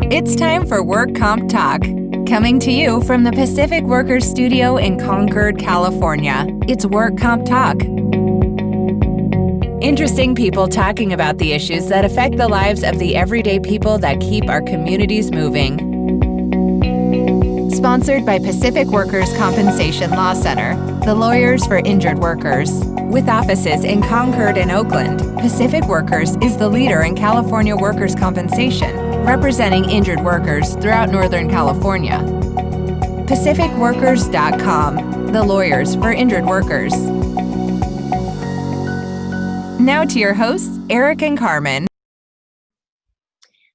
It's time for Work Comp Talk. Coming to you from the Pacific Workers Studio in Concord, California. It's Work Comp Talk. Interesting people talking about the issues that affect the lives of the everyday people that keep our communities moving. Sponsored by Pacific Workers Compensation Law Center, the lawyers for injured workers. With offices in Concord and Oakland, Pacific Workers is the leader in California workers' compensation, representing injured workers throughout Northern California. PacificWorkers.com, the lawyers for injured workers. Now to your hosts, Eric and Carmen.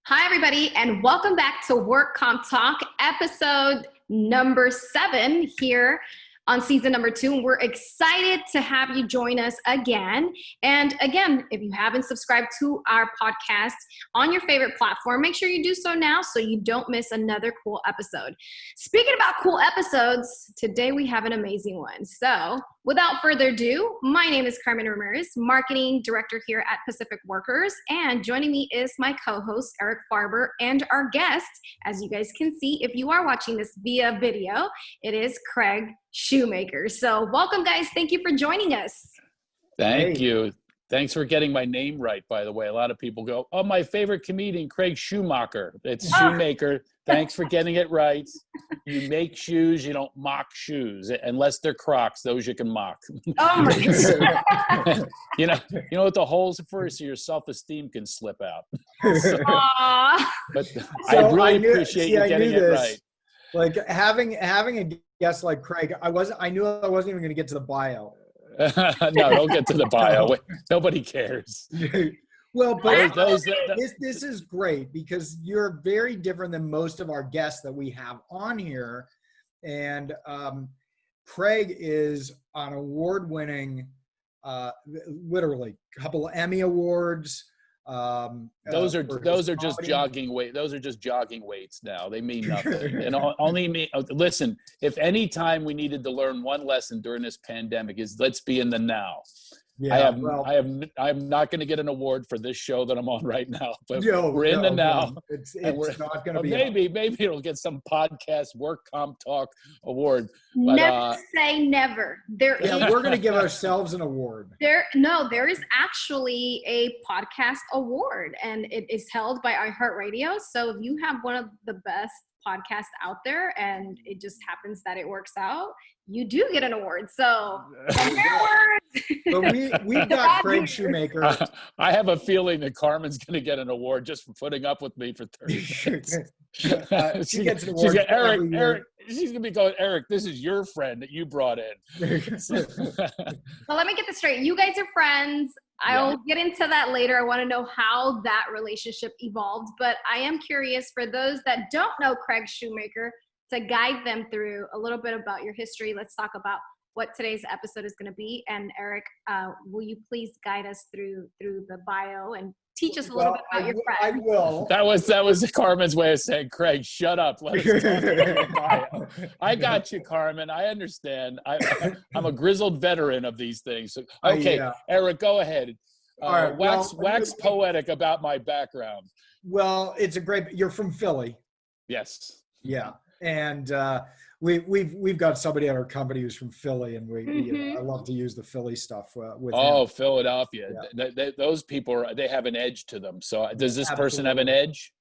Hi, everybody, and welcome back to Work Comp Talk, episode number 7 here on season number 2. And we're excited to have you join us again. And again, if you haven't subscribed to our podcast on your favorite platform, make sure you do so now so you don't miss another cool episode. Speaking about cool episodes, today we have an amazing one. So without further ado, my name is Carmen Ramirez, Marketing Director here at Pacific Workers. And joining me is my co-host, Eric Farber, and our guest, as you guys can see, if you are watching this via video, it is Craig Shoemaker. So welcome, guys. Thank you for joining us. Thank you. Thanks for getting my name right, by the way. A lot of people go, oh, my favorite comedian, Craig Shoemaker. It's Shoemaker. Thanks for getting it right. You make shoes, you don't mock shoes, unless they're Crocs. Those you can mock. Oh my God. you know what the holes are for, so your self-esteem can slip out. But I really appreciate you getting it right. Like having a guest like Craig, I knew I wasn't even going to get to the bio. No, don't get to the bio. Nobody cares. Well, but this is great because you're very different than most of our guests that we have on here. And Craig is an award-winning, literally a couple of Emmy Awards. Those are just jogging weight. Those are just jogging weights now. They mean nothing. And only me. Listen, if any time we needed to learn one lesson during this pandemic is let's be in the now. Yeah, I'm not going to get an award for this show that I'm on right now, but we're in the now. It's not going to be. Maybe it'll get some podcast Work Comp Talk award. But, never say never. We're going to give ourselves an award. There is actually a podcast award, and it is held by iHeartRadio. So if you have one of the best podcasts out there, and it just happens that it works out, you do get an award. So, but we've got Craig Shoemaker. I have a feeling that Carmen's going to get an award just for putting up with me for 30 minutes. She gets an award. Eric, she's going to be going, Eric, this is your friend that you brought in. Well, let me get this straight. You guys are friends. I'll get into that later. I want to know how that relationship evolved. But I am curious, for those that don't know Craig Shoemaker, to guide them through a little bit about your history. Let's talk about what today's episode is going to be. And Eric, will you please guide us through the bio and teach us a little bit about your friend? I will. That was Carmen's way of saying, Craig, shut up. Let us talk about the bio. I got you, Carmen. I understand. I'm a grizzled veteran of these things. So, okay, Eric, go ahead. Right, wax poetic about my background. Well, you're from Philly. Yes. Yeah. And we've got somebody at our company who's from Philly, and I love to use the Philly stuff with him. Philadelphia. Yeah. Those people they have an edge to them. So does this person have an edge?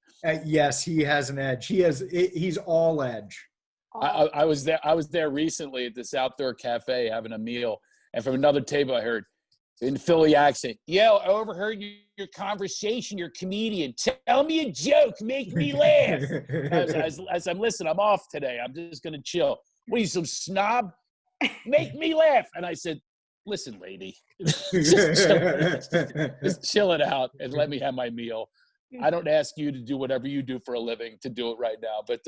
Yes, he has an edge. He's all edge. I was there recently at this outdoor cafe having a meal, and from another table I heard in Philly accent, I overheard your conversation, you're a comedian. Tell me a joke, make me laugh. As I'm listening, I'm off today. I'm just going to chill. What are you, some snob? Make me laugh. And I said, listen, lady, just chill it out and let me have my meal. I don't ask you to do whatever you do for a living to do it right now. But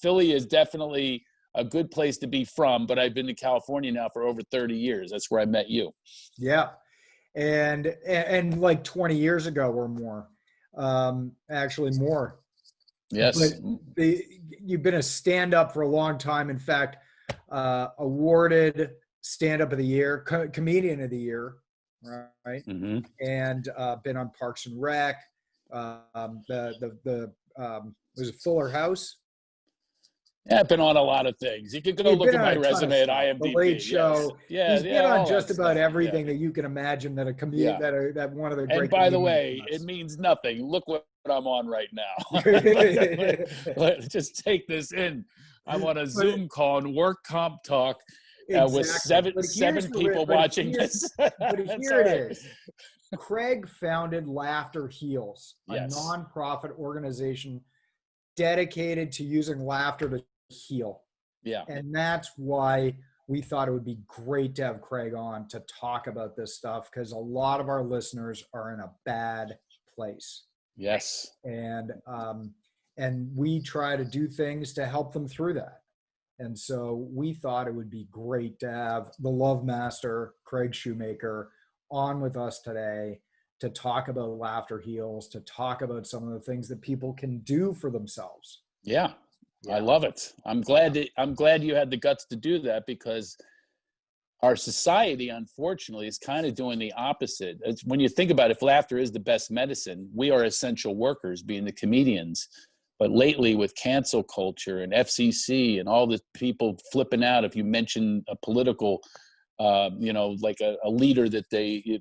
Philly is definitely a good place to be from. But I've been to California now for over 30 years. That's where I met you. Yeah. And like 20 years ago or more, actually more. Yes. But you've been a stand-up for a long time. In fact, awarded stand-up of the year, comedian of the year, right? Mm-hmm. And been on Parks and Rec, Was it Fuller House? Yeah, I've been on a lot of things. You could go He's look been at on my a ton of resume at stuff. The IMDb. Late Yes. Show. Yeah, He's yeah, been on all just that about stuff. everything Yeah. that you can imagine that a comedian that one of the great. And by the comedians way, it does. means nothing. Look what I'm on right now. Let's just take this in. I'm on a Zoom call and work comp talk with seven people watching this. But here it is. Craig founded Laughter Heals, a Yes. nonprofit organization dedicated to using laughter to heal. Yeah. And that's why we thought it would be great to have Craig on to talk about this stuff, because a lot of our listeners are in a bad place. Yes. And we try to do things to help them through that. And so we thought it would be great to have the Love Master, Craig Shoemaker, on with us today to talk about Laughter Heals, to talk about some of the things that people can do for themselves. Yeah. I love it. I'm glad you had the guts to do that, because our society, unfortunately, is kind of doing the opposite. When you think about it, if laughter is the best medicine, we are essential workers, being the comedians. But lately, with cancel culture and FCC and all the people flipping out, if you mention a political, like a leader that they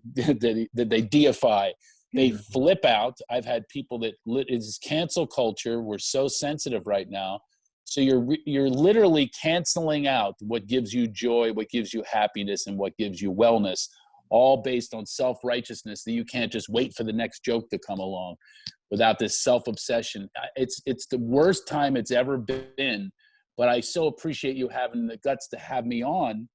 deify, they flip out. I've had people that it's cancel culture. We're so sensitive right now. So you're literally canceling out what gives you joy, what gives you happiness, and what gives you wellness, all based on self-righteousness, that you can't just wait for the next joke to come along without this self-obsession. It's the worst time it's ever been, but I so appreciate you having the guts to have me on,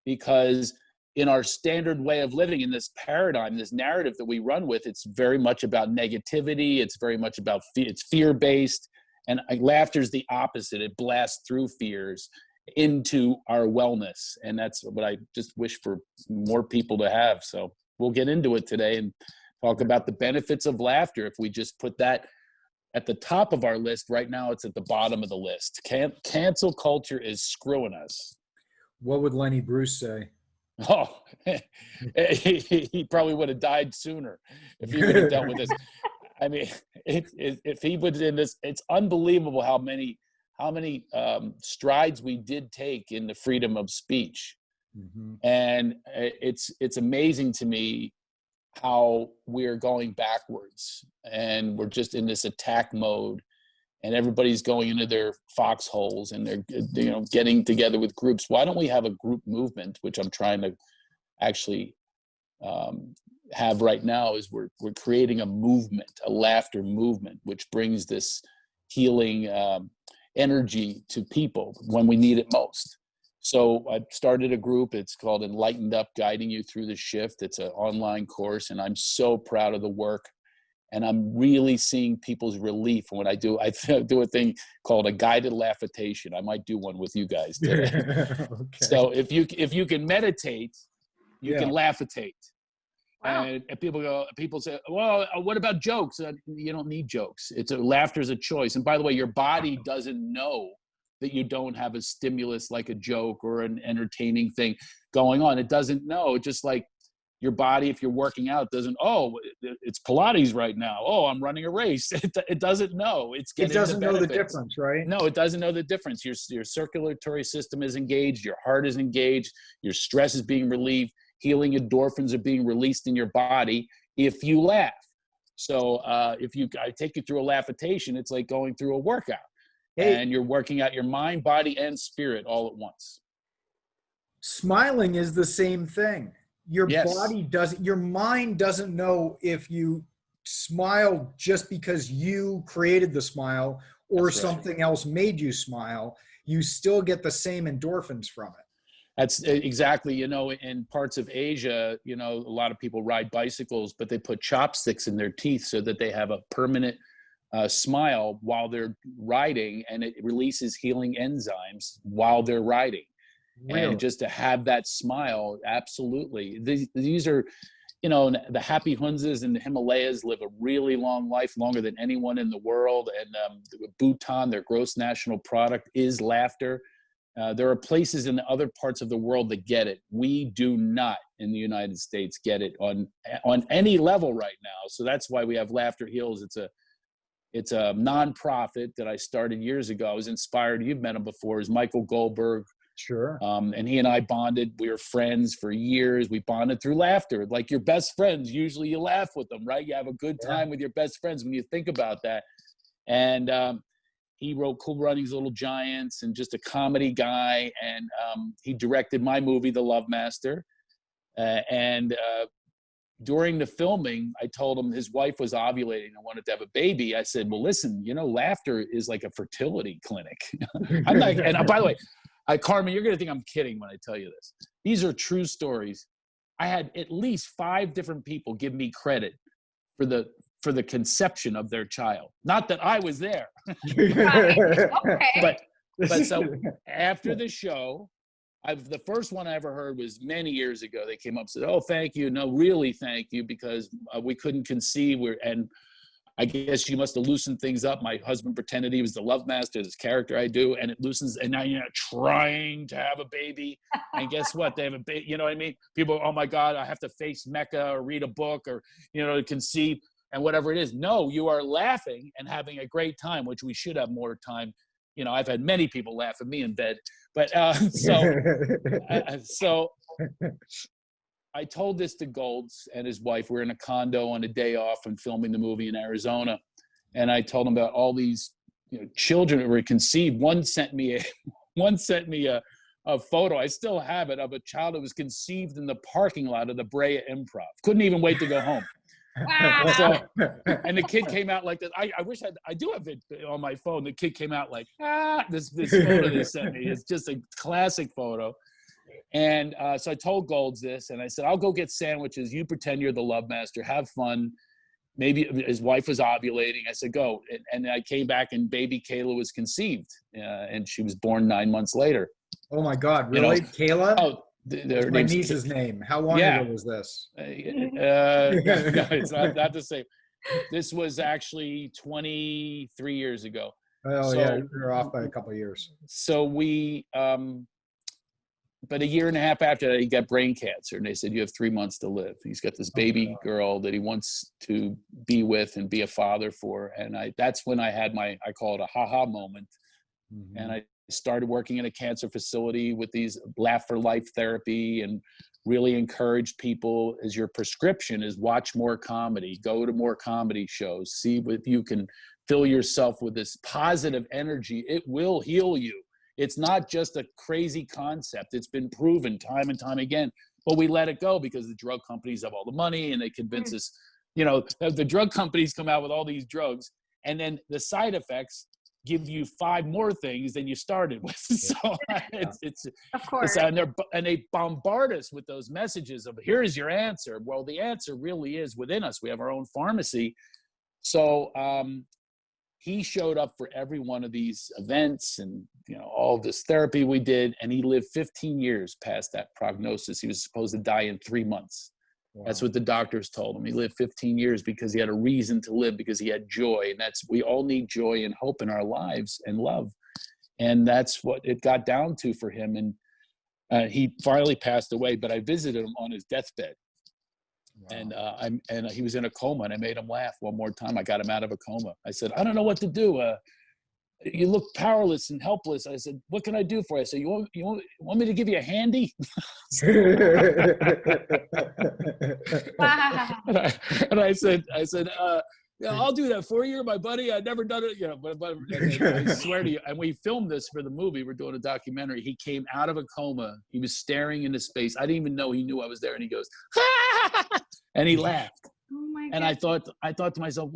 because in our standard way of living, in this paradigm, this narrative that we run with, it's very much about negativity. It's very much about it's fear-based. And laughter is the opposite. It blasts through fears into our wellness. And that's what I just wish for more people to have. So we'll get into it today and talk about the benefits of laughter. If we just put that at the top of our list, right now it's at the bottom of the list. Cancel culture is screwing us. What would Lenny Bruce say? Oh, he probably would have died sooner if he would have dealt with this. I mean, if he was in this, it's unbelievable how many strides we did take in the freedom of speech. Mm-hmm. And it's amazing to me how we're going backwards, and we're just in this attack mode, and everybody's going into their foxholes, and they're getting together with groups. Why don't we have a group movement, which I'm trying to actually have right now? Is we're creating a movement, a laughter movement, which brings this healing energy to people when we need it most. So I started a group. It's called Enlightened Up, Guiding You Through the Shift. It's an online course, and I'm so proud of the work. And I'm really seeing people's relief when I do a thing called a guided laughitation. I might do one with you guys today. Okay. So if you can meditate, you can laughitate. Wow. And people say, well, what about jokes? You don't need jokes. Laughter is a choice. And by the way, your body doesn't know that you don't have a stimulus like a joke or an entertaining thing going on. It doesn't know. Just like your body, if you're working out, doesn't, it's Pilates right now. Oh, I'm running a race. It doesn't know. It doesn't know the difference, right? No, it doesn't know the difference. Your circulatory system is engaged. Your heart is engaged. Your stress is being relieved. Healing endorphins are being released in your body if you laugh. So I take you through a laughitation, it's like going through a workout. And you're working out your mind, body, and spirit all at once. Smiling is the same thing. Your mind doesn't know if you smile just because you created the smile or something else made you smile. You still get the same endorphins from it. That's exactly, in parts of Asia, a lot of people ride bicycles, but they put chopsticks in their teeth so that they have a permanent smile while they're riding, and it releases healing enzymes while they're riding. Really? And just to have that smile, absolutely. These are, the happy Hunzas in the Himalayas live a really long life, longer than anyone in the world. And Bhutan, their gross national product is laughter. There are places in other parts of the world that get it. We do not in the United States get it on any level right now. So that's why we have Laughter Heals. It's a nonprofit that I started years ago. I was inspired. You've met him before. Is Michael Goldberg. Sure. And he and I bonded. We were friends for years. We bonded through laughter. Like your best friends, usually you laugh with them, right? You have a good time with your best friends when you think about that. And he wrote Cool Runnings Little Giants and just a comedy guy. And he directed my movie, The Love Master. During the filming, I told him his wife was ovulating and wanted to have a baby. I said, well, listen, laughter is like a fertility clinic. I'm not, and by the way, Carmen, you're going to think I'm kidding when I tell you this. These are true stories. I had at least 5 different people give me credit for the conception of their child. Not that I was there. Okay. But so after the show, the first one I ever heard was many years ago. They came up and said, oh, thank you. No, really, thank you, because we couldn't conceive. And I guess you must have loosened things up. My husband pretended he was the love master, this character I do, and it loosens. And now you're trying to have a baby. And guess what? They have a baby. You know what I mean? People, oh my God, I have to face Mecca or read a book or, to conceive and whatever it is. No, you are laughing and having a great time, which we should have more time. I've had many people laugh at me in bed, but so I told this to Golds and his wife. We're in a condo on a day off and filming the movie in Arizona. And I told them about all these children that were conceived. One sent me a photo, I still have it, of a child that was conceived in the parking lot of the Brea Improv. Couldn't even wait to go home. Wow. And the kid came out like that. I wish I do have it on my phone. The kid came out like, this photo they sent me. It's just a classic photo. And so I told Golds this, and I said, I'll go get sandwiches. You pretend you're the love master. Have fun. Maybe his wife was ovulating. I said, go. And I came back, and baby Kayla was conceived, and she was born 9 months later. Oh, my God. Really? Kayla? Oh, my niece's name. How long ago was this? No, it's not the same. This was actually 23 years ago. Oh, so, yeah. You're off by a couple of years. So we... but a year and a half after that, he got brain cancer, and they said, you have 3 months to live. He's got this baby girl that he wants to be with and be a father for. And that's when I had I call it a ha-ha moment. Mm-hmm. And I started working in a cancer facility with these Laugh for Life therapy, and really encouraged people, as your prescription is watch more comedy, go to more comedy shows, see if you can fill yourself with this positive energy. It will heal you. It's not just a crazy concept. It's been proven time and time again, but we let it go because the drug companies have all the money and they convince us, the drug companies come out with all these drugs, and then the side effects give you 5 more things than you started with. So it's of course. And they bombard us with those messages of, here's your answer. Well, the answer really is within us. We have our own pharmacy. So, he showed up for every one of these events and, all of this therapy we did. And he lived 15 years past that prognosis. He was supposed to die in 3 months. Wow. That's what the doctors told him. He lived 15 years because he had a reason to live, because he had joy. And we all need joy and hope in our lives and love. And that's what it got down to for him. And he finally passed away, but I visited him on his deathbed. Wow. And he was in a coma, and I made him laugh one more time. I got him out of a coma. I said, I don't know what to do. You look powerless and helpless. I said, what can I do for you? I said, you want me to give you a handy? and I said, yeah, I'll do that for you, my buddy. I've never done it, but I swear to you. And we filmed this for the movie. We're doing a documentary. He came out of a coma. He was staring into space. I didn't even know he knew I was there. And he goes, and he laughed. Oh my God. And I thought to myself,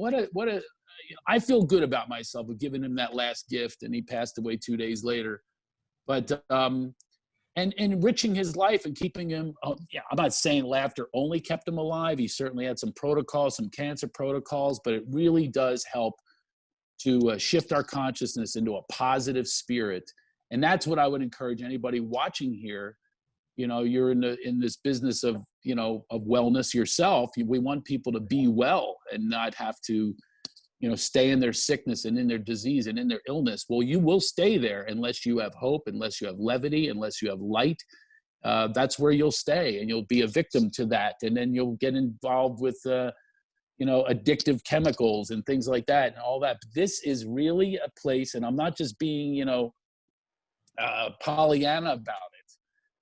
I feel good about myself of giving him that last gift. And he passed away 2 days later. But and enriching his life and keeping him, I'm not saying laughter only kept him alive. He certainly had some protocols, some cancer protocols, but it really does help to shift our consciousness into a positive spirit. And that's what I would encourage anybody watching here. You're in this business of wellness yourself. We want people to be well and not have to, stay in their sickness and in their disease and in their illness. Well, you will stay there unless you have hope, unless you have levity, unless you have light. That's where you'll stay, and you'll be a victim to that. And then you'll get involved with, addictive chemicals and things like that and all that. But this is really a place, and I'm not just being, Pollyanna about it,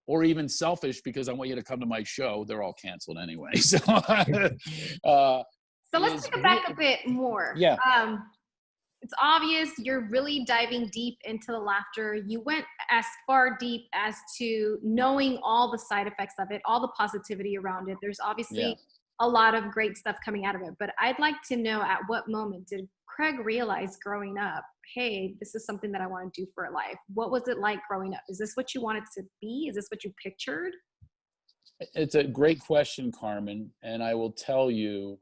or even selfish because I want you to come to my show. They're all canceled anyway. So, so let's take it back a bit more. Yeah. It's obvious you're really diving deep into the laughter. You went as far deep as to knowing all the side effects of it, all the positivity around it. There's obviously a lot of great stuff coming out of it. But I'd like to know, at what moment did Craig realize growing up, hey, this is something that I want to do for a life? What was it like growing up? Is this what you wanted to be? Is this what you pictured? It's a great question, Carmen. And I will tell you,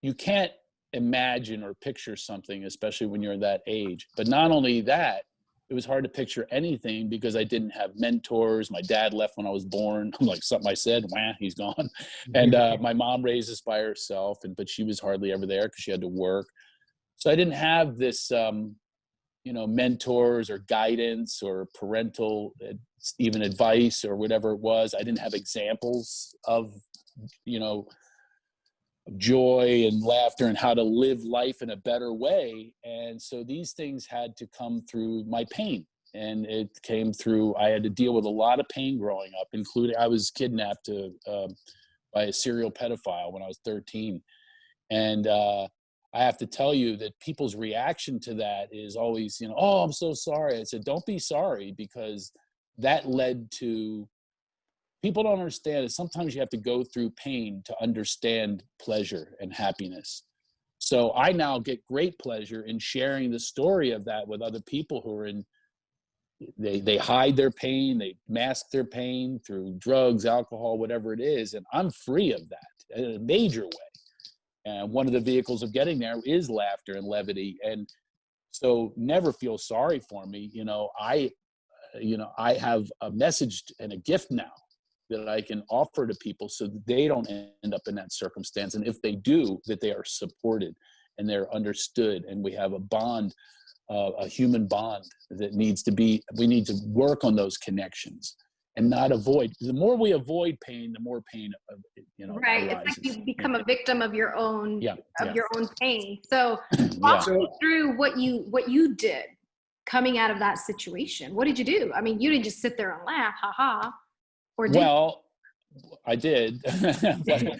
you can't imagine or picture something, especially when you're that age. But not only that, it was hard to picture anything because I didn't have mentors. My dad left when I was born. I'm like, something I said, he's gone. And my mom raised us by herself, but she was hardly ever there because she had to work. So I didn't have this, mentors or guidance or parental, even advice or whatever it was. I didn't have examples of, joy and laughter and how to live life in a better way. And so these things had to come through my pain. And it came through, I had to deal with a lot of pain growing up, including I was kidnapped by a serial pedophile when I was 13. And I have to tell you that people's reaction to that is always, oh, I'm so sorry. I said, don't be sorry, because that led to, people don't understand that sometimes you have to go through pain to understand pleasure and happiness. So I now get great pleasure in sharing the story of that with other people who are they hide their pain, they mask their pain through drugs, alcohol, whatever it is. And I'm free of that in a major way. And one of the vehicles of getting there is laughter and levity. And so never feel sorry for me. I have a message and a gift now that I can offer to people so that they don't end up in that circumstance. And if they do, that they are supported and they're understood. And we have a bond, a human bond that needs to be, we need to work on those connections and not avoid. The more we avoid pain, the more pain, right. arises. It's like you become a victim of your own, your own pain. So Yeah. walk me through what you did coming out of that situation. What did you do? I mean, you didn't just sit there and laugh, haha. Well, I did. But,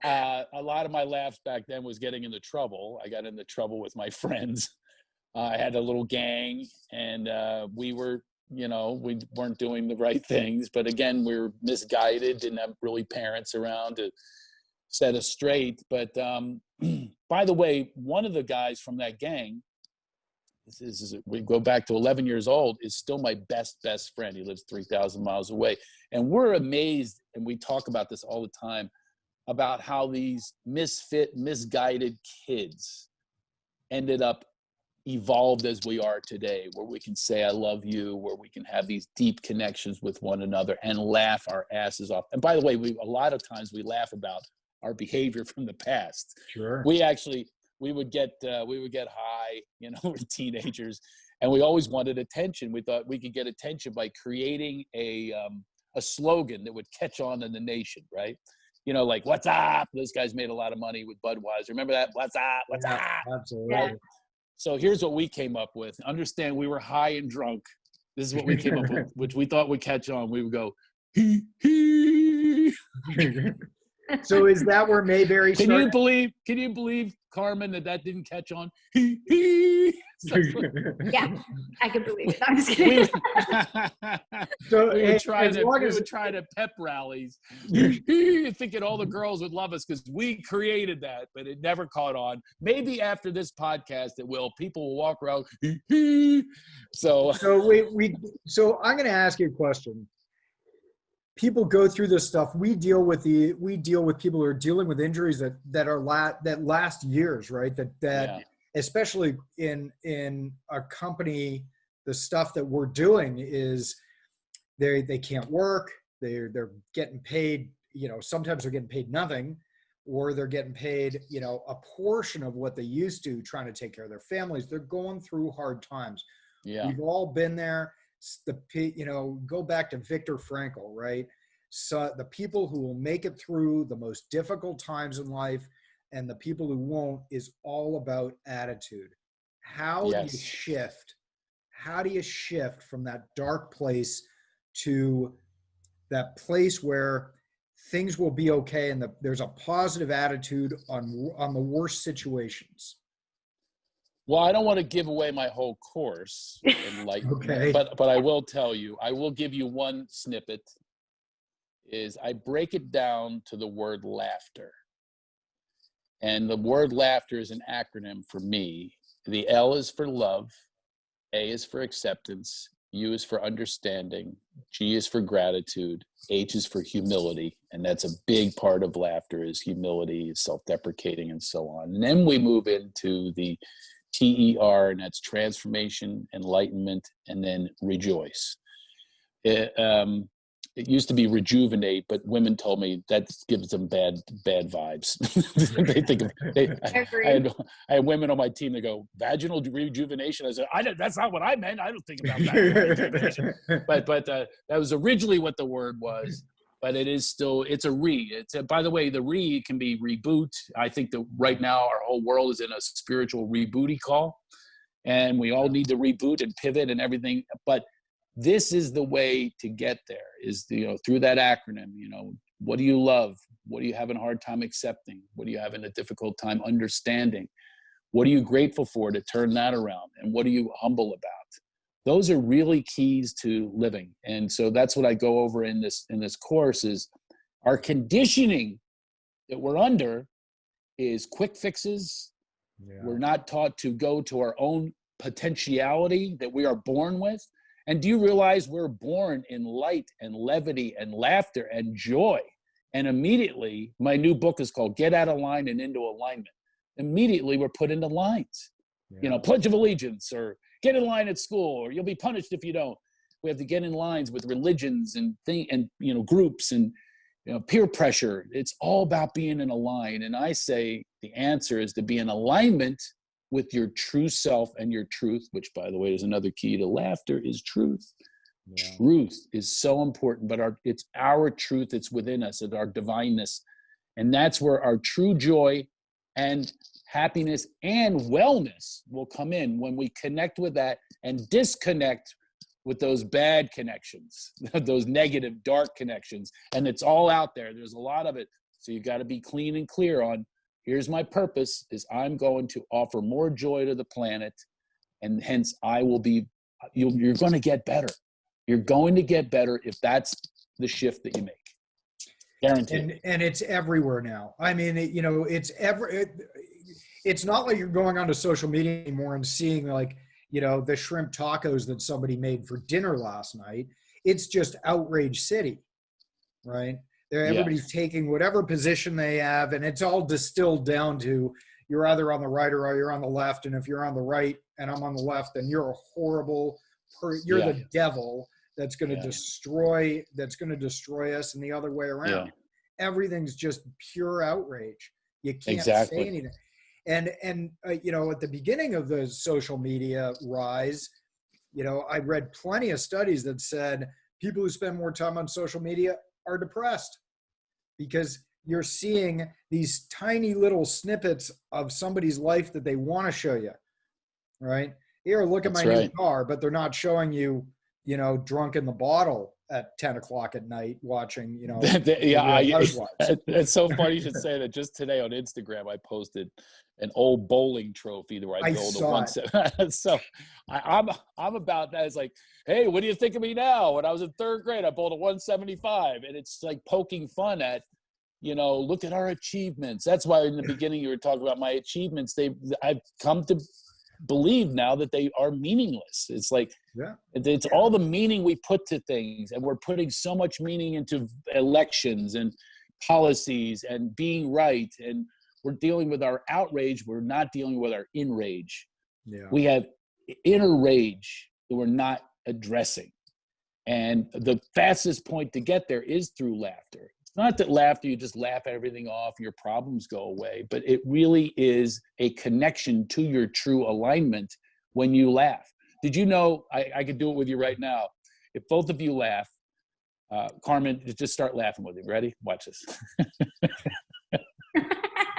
a lot of my laughs back then was getting into trouble. I got into trouble with my friends. I had a little gang, and we were, we weren't doing the right things. But again, we were misguided, didn't have really parents around to set us straight. But by the way, one of the guys from that gang, we go back to 11 years old, is still my best friend. He lives 3,000 miles away. And we're amazed, and we talk about this all the time, about how these misguided kids ended up evolved as we are today, where we can say, I love you, where we can have these deep connections with one another and laugh our asses off. And by the way, a lot of times we laugh about our behavior from the past. Sure. We would get high, we're teenagers, and we always wanted attention. We thought we could get attention by creating a slogan that would catch on in the nation, right? Like, what's up? Those guys made a lot of money with Budweiser. Remember that? What's up? What's up? Absolutely. Right? So here's what we came up with. Understand, we were high and drunk. This is what we came up with, which we thought would catch on. We would go, hee, hee. So is that where Mayberry started? Can you believe, Carmen, that didn't catch on? Hee, hee. Yeah, I can believe it. I'm just kidding. We would try to pep rallies, thinking all the girls would love us because we created that, but it never caught on. Maybe after this podcast, it will. People will walk around. So I'm going to ask you a question. People go through this stuff. We deal with people who are dealing with injuries that last years, right? That especially in a company, the stuff that we're doing is they can't work. They're getting paid. Sometimes they're getting paid nothing, or they're getting paid, a portion of what they used to, trying to take care of their families. They're going through hard times. Yeah. We've all been there. Go back to Viktor Frankl, right? So the people who will make it through the most difficult times in life and the people who won't is all about attitude. How do you shift? How do you shift from that dark place to that place where things will be okay and there's a positive attitude on the worst situations? Well, I don't want to give away my whole course, Okay. but I will tell you, I will give you one snippet, is I break it down to the word laughter. And the word laughter is an acronym for me. The L is for love, A is for acceptance, U is for understanding, G is for gratitude, H is for humility. And that's a big part of laughter, is humility, self-deprecating, and so on. And then we move into the TER, and that's transformation, enlightenment, and then rejoice. It used to be rejuvenate, but women told me that gives them bad vibes. They think I had women on my team that go, vaginal rejuvenation. I said, that's not what I meant. I don't think about vaginal rejuvenation. But that was originally what the word was. But it is still, it's a by the way, the can be reboot. I think that right now our whole world is in a spiritual rebooty call, and we all need to reboot and pivot and everything. But this is the way to get there, is through that acronym. What do you love? What are you having a hard time accepting? What are you having a difficult time understanding? What are you grateful for to turn that around? And what are you humble about? Those are really keys to living. And so that's what I go over in this course, is our conditioning that we're under is quick fixes. Yeah. We're not taught to go to our own potentiality that we are born with. And do you realize we're born in light and levity and laughter and joy? And immediately, my new book is called Get Out of Line and Into Alignment. Immediately, we're put into lines. Yeah. Pledge of Allegiance, or get in line at school, or you'll be punished if you don't. We have to get in lines with religions and groups and peer pressure. It's all about being in a line. And I say the answer is to be in alignment with your true self and your truth, which, by the way, is another key to laughter, is truth. Yeah. Truth is so important, but it's our truth. It's within us. It's our divineness. And that's where our true joy and happiness and wellness will come in, when we connect with that and disconnect with those bad connections, those negative, dark connections. And it's all out there. There's a lot of it. So you got to be clean and clear on, here's my purpose, is I'm going to offer more joy to the planet. And hence I will be, you're going to get better. You're going to get better if that's the shift that you make. Guaranteed. And it's everywhere now. I mean, it's not like you're going onto social media anymore and seeing the shrimp tacos that somebody made for dinner last night. It's just outrage city, right? Everybody's taking whatever position they have, and it's all distilled down to, you're either on the right or you're on the left. And if you're on the right and I'm on the left, then you're a horrible you're the devil that's going to destroy us, and the other way around. Yeah. Everything's just pure outrage. You can't say anything. And at the beginning of the social media rise, I read plenty of studies that said people who spend more time on social media are depressed, because you're seeing these tiny little snippets of somebody's life that they want to show you, right? Here, look at my new car, but they're not showing you, drunk in the bottle at 10 o'clock at night watching, it's so funny you should say that. Just today on Instagram, I posted an old bowling trophy where I built a one. So I'm about that. It's like, hey, what do you think of me now? When I was in third grade, I bowled a 175, and it's like poking fun at, look at our achievements. That's why in the beginning you were talking about my achievements. I've come to believe now that they are meaningless. It's like, it's all the meaning we put to things, and we're putting so much meaning into elections and policies and being right, and we're dealing with our outrage. We're not dealing with our enrage. We have inner rage that we're not addressing, and the fastest point to get there is through laughter. not that laughter, you just laugh everything off, your problems go away, but it really is a connection to your true alignment when you laugh. Did you know, I could do it with you right now. If both of you laugh, Carmen, just start laughing with me. Ready? Watch this.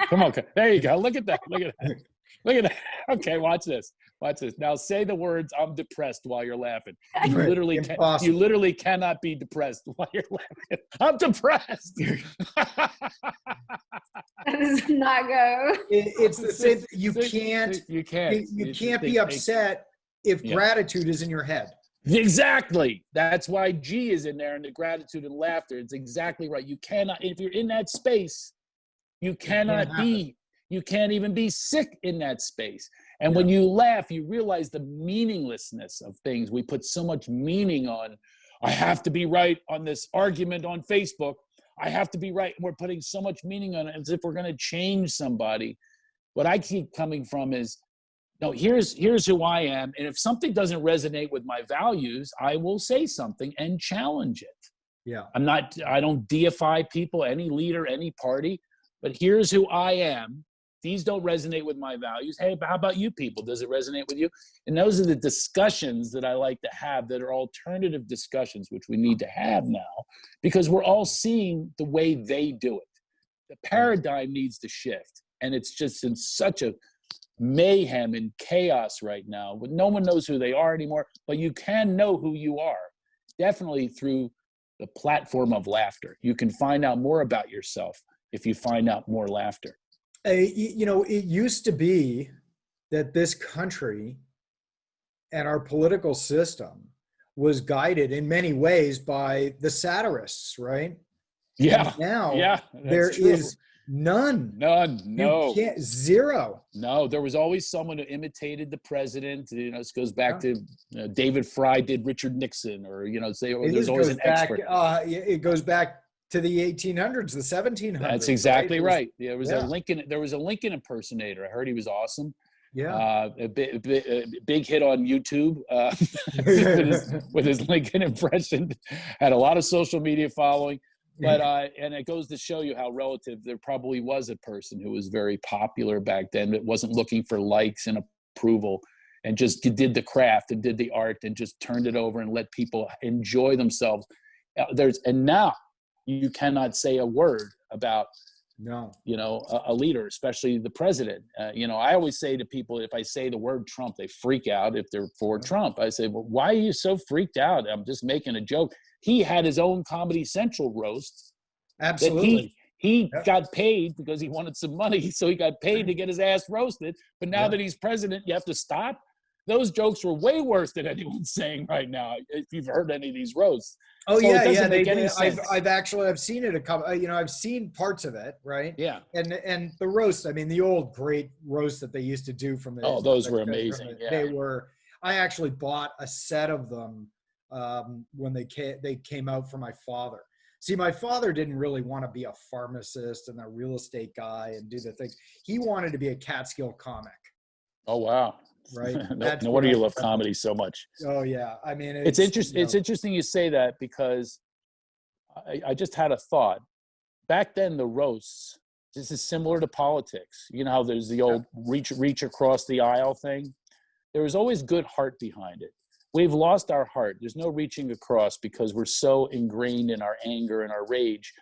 Come on. There you go. Look at that. Look at that. Look at that. Okay, watch this. Watch this. Now say the words, "I'm depressed," while you're laughing. You literally cannot be depressed while you're laughing. I'm depressed. That does not go. It's the same. You can't be upset if gratitude is in your head. Exactly. That's why G is in there, and the gratitude and laughter. It's exactly right. You cannot, if you're in that space, you can't even be sick in that space. And when you laugh, you realize the meaninglessness of things. We put so much meaning on, I have to be right on this argument on Facebook. I have to be right. We're putting so much meaning on it as if we're going to change somebody. What I keep coming from is, no, here's who I am. And if something doesn't resonate with my values, I will say something and challenge it. Yeah. I don't deify people, any leader, any party, but here's who I am. These don't resonate with my values. Hey, how about you people? Does it resonate with you? And those are the discussions that I like to have that are alternative discussions, which we need to have now, because we're all seeing the way they do it. The paradigm needs to shift. And it's just in such a mayhem and chaos right now, but no one knows who they are anymore, but you can know who you are, definitely through the platform of laughter. You can find out more about yourself if you find out more laughter. You know, it used to be that this country and our political system was guided in many ways by the satirists, right? Yeah. And now there is none. No. Zero. No, there was always someone who imitated the president. You know, this goes back to David Fry did Richard Nixon, or, you know, there's always an expert. It goes back to the 1800s, the 1700s. That's exactly right. There was a Lincoln impersonator. I heard he was awesome. Yeah. A big hit on YouTube with his Lincoln impression. Had a lot of social media following. But and it goes to show you how relative. There probably was a person who was very popular back then that wasn't looking for likes and approval, and just did the craft and did the art and just turned it over and let people enjoy themselves. And now you cannot say a word about a leader, especially the president. I always say to people, if I say the word Trump, they freak out if they're for Trump. I say, well, why are you so freaked out? I'm just making a joke. He had his own Comedy Central roast. Absolutely. He got paid because he wanted some money, so he got paid to get his ass roasted. But now that he's president, you have to stop. Those jokes were way worse than anyone's saying right now, if you've heard any of these roasts. Oh, so I've seen it a couple, I've seen parts of it, right? Yeah. And the roast, I mean, the old great roast that they used to do from the. Oh, those were amazing. I actually bought a set of them when they came out for my father. See, my father didn't really want to be a pharmacist and a real estate guy and do the things. He wanted to be a Catskill comic. Oh, wow. Right. No wonder you love comedy so much. Oh yeah. I mean, it's interesting. It's interesting you say that, because I just had a thought. Back then, the roasts, this is similar to politics. You know how there's the old reach across the aisle thing? There was always good heart behind it. We've lost our heart. There's no reaching across because we're so ingrained in our anger and our rage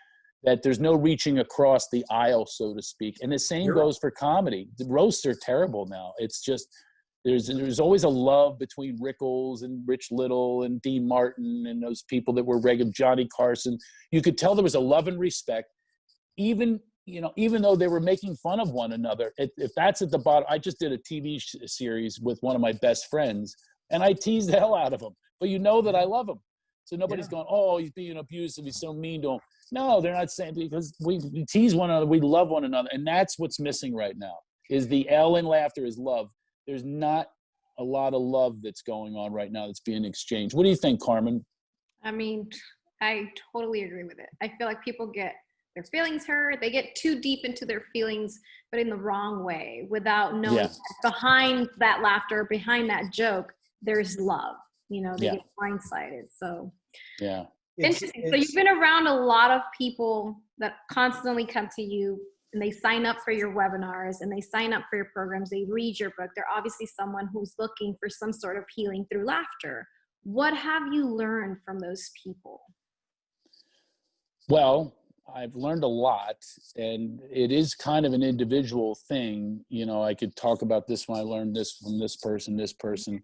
that there's no reaching across the aisle, so to speak. And the same goes for comedy. The roasts are terrible now. It's just, there's always a love between Rickles and Rich Little and Dean Martin and those people that were regular, Johnny Carson. You could tell there was a love and respect, even though they were making fun of one another. If that's at the bottom, I just did a TV series with one of my best friends, and I teased the hell out of him. But you know that I love him. So nobody's going, oh, he's being abusive, he's so mean to him. No, they're not saying, because we tease one another, we love one another. And that's what's missing right now, is the L in laughter is love. There's not a lot of love that's going on right now that's being exchanged. What do you think, Carmen? I mean, I totally agree with it. I feel like people get their feelings hurt. They get too deep into their feelings, but in the wrong way, without knowing that behind that laughter, behind that joke, there's love. They get blindsided. So Interesting. So you've been around a lot of people that constantly come to you and they sign up for your webinars and they sign up for your programs. They read your book. They're obviously someone who's looking for some sort of healing through laughter. What have you learned from those people? Well, I've learned a lot, and it is kind of an individual thing. I could talk about this when I learned this from this person.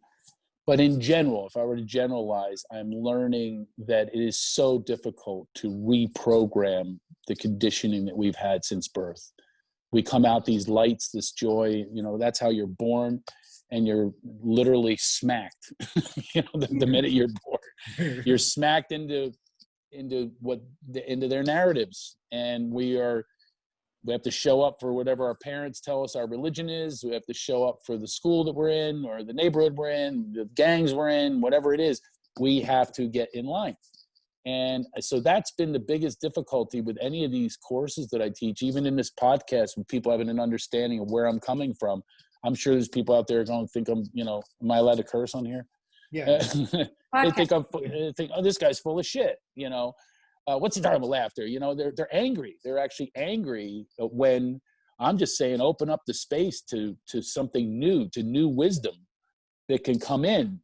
But in general, if I were to generalize, I'm learning that it is so difficult to reprogram the conditioning that we've had since birth. We come out these lights, this joy, that's how you're born, and you're literally smacked. The minute you're born, you're smacked into their narratives, and we have to show up for whatever our parents tell us our religion is. We have to show up for the school that we're in, or the neighborhood we're in, the gangs we're in, whatever it is. We have to get in line. And so that's been the biggest difficulty with any of these courses that I teach, even in this podcast, with people having an understanding of where I'm coming from. I'm sure there's people out there going to think am I allowed to curse on here? Yeah. They think oh, this guy's full of shit, what's he talking about laughter? They're angry. They're actually angry when I'm just saying, open up the space to something new, to new wisdom that can come in.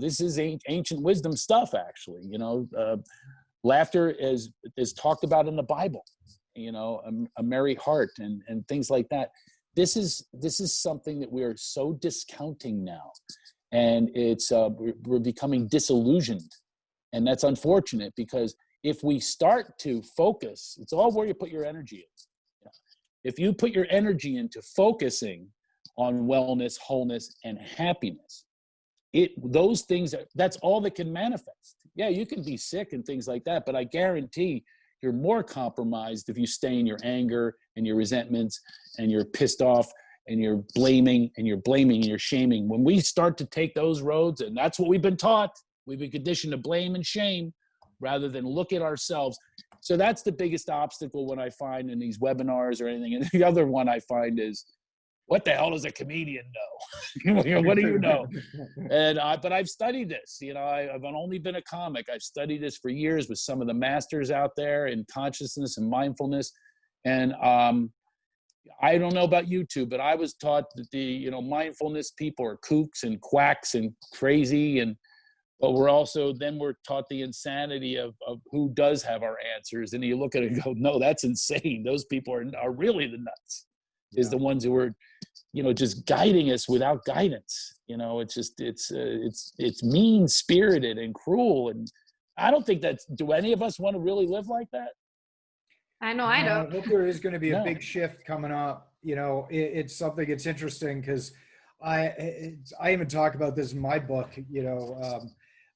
This is ancient wisdom stuff, actually. Laughter is talked about in the Bible, a merry heart and things like that. This is something that we are so discounting now. And it's we're becoming disillusioned. And that's unfortunate, because if we start to focus, it's all where you put your energy in. If you put your energy into focusing on wellness, wholeness, and happiness, those things, that's all that can manifest. Yeah, you can be sick and things like that, but I guarantee you're more compromised if you stay in your anger and your resentments and you're pissed off and you're blaming and you're shaming. When we start to take those roads, and that's what we've been taught, we've been conditioned to blame and shame rather than look at ourselves. So that's the biggest obstacle when I find in these webinars or anything. And the other one I find is, what the hell does a comedian know? What do you know? But I've studied this. I've only been a comic. I've studied this for years with some of the masters out there in consciousness and mindfulness. And I don't know about you two, but I was taught that the mindfulness people are kooks and quacks and crazy, but we're taught the insanity of who does have our answers. And you look at it and go, no, that's insane. Those people are really the nuts. Is the ones who are, just guiding us without guidance. It's mean spirited and cruel. And I don't think do any of us want to really live like that? I know I don't. I hope there is going to be a big shift coming up. It's something, it's interesting because I even talk about this in my book,